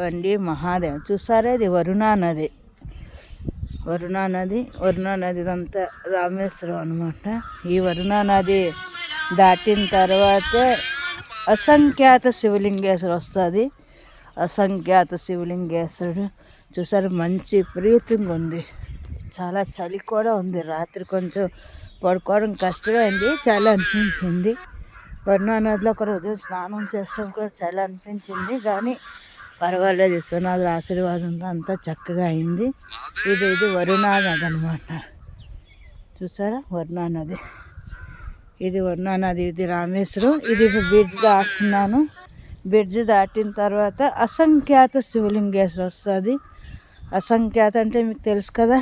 అండి మహాదేవ్ చూసారా, ఇది వరుణా నది. వరుణా నది అంతా రామేశ్వరం అనమాట. ఈ వరుణా నది దాటిన తర్వాతే అసంఖ్యాత శివలింగేశ్వరు వస్తుంది. అసంఖ్యాత శివలింగేశ్వరుడు చూసారు, మంచి విపరీతంగా ఉంది. చాలా చలి కూడా ఉంది. రాత్రి కొంచెం పడుకోవడం కష్టమైంది, చలి అనిపించింది. వరుణా నదిలో ఒక రోజు స్నానం చేసడం కూడా చలి అనిపించింది, కానీ పర్వాలేదు. విశ్వనాథుల ఆశీర్వాదంతో అంతా చక్కగా అయింది. ఇది వరుణా నది అనమాట. చూసారా, వరుణా నది. ఇది వరుణా నది, ఇది రామేశ్వరం. ఇది బ్రిడ్జ్ దాటుతున్నాను. బ్రిడ్జ్ దాటిన తర్వాత అసంఖ్యాత శివలింగేశ్వరం వస్తుంది. అసంఖ్యాత అంటే మీకు తెలుసు కదా,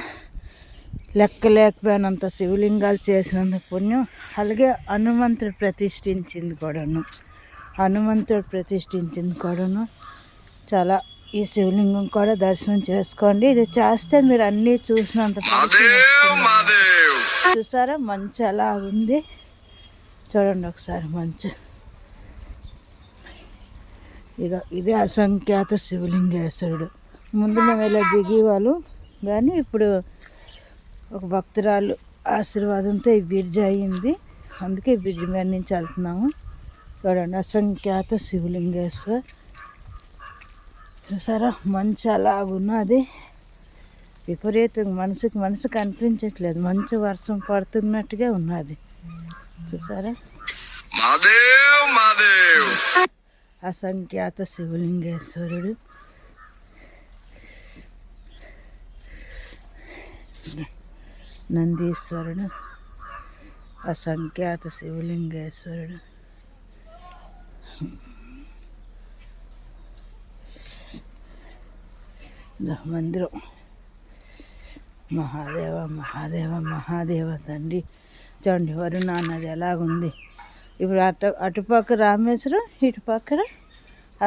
లెక్కలేకపోయినంత శివలింగాలు చేసినంత పుణ్యం. అలాగే హనుమంతుడు ప్రతిష్ఠించింది కూడాను. చాలా ఈ శివలింగం కూడా దర్శనం చేసుకోండి. ఇది చేస్తే మీరు అన్నీ చూసినంత. చూసారా మంచు ఎలా ఉంది, చూడండి ఒకసారి మంచు. ఇదే అసంఖ్యాత శివలింగేశ్వరుడు. ముందు మేము ఇలా దిగేవాళ్ళు, కానీ ఇప్పుడు ఒక భక్తురాలు ఆశీర్వాదంతో ఈ బ్రిడ్జ్ అయ్యింది. అందుకే ఈ బ్రిడ్జ్ మీద నుంచి వెళ్తున్నాము. చూడండి, అసంఖ్యాత శివలింగేశ్వర్. చూసారా మంచు అలాగున్నది. విపరీతంగా మనసుకు అనిపించట్లేదు. మంచు వర్షం పడుతున్నట్టుగా ఉన్నది. చూసారా, అసంఖ్యాత శివలింగేశ్వరుడు. నందీశ్వరుడు, అసంఖ్యాత శివలింగేశ్వరుడు. మందిరం. మహాదేవ తండ్రి. చూడండి వరుణా నది ఎలాగుంది. ఇప్పుడు అటుపక్క రామేశ్వరం, ఇటు పక్కన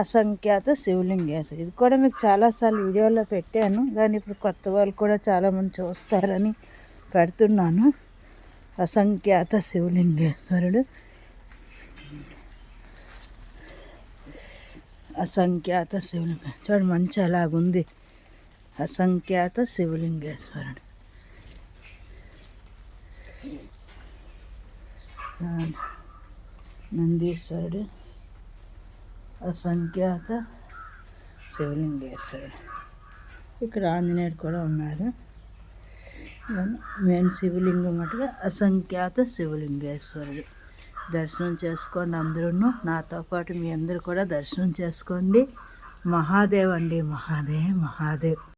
అసంఖ్యాత శివలింగేశ్వరం. ఇది కూడా మీకు చాలాసార్లు వీడియోలో పెట్టాను, కానీ ఇప్పుడు కొత్త వాళ్ళు కూడా చాలామంది చూస్తారని పెడుతున్నాను. అసంఖ్యాత శివలింగేశ్వరుడు. అసంఖ్యాత శివలింగం. చూడండి మంచి అలాగుంది. అసంఖ్యాత శివలింగేశ్వరుడు. నందీశ్వరుడు, అసంఖ్యాత శివలింగేశ్వరుడు. ఇక్కడ ఆంజనేయుడు కూడా ఉన్నారు. మెయిన్ శివలింగం మటుగా అసంఖ్యాత శివలింగేశ్వరుడు. దర్శనం చేసుకోండి అందరూ. నాతో పాటు మీ అందరూ కూడా దర్శనం చేసుకోండి. మహాదేవ్ అండి, మహాదేవ్.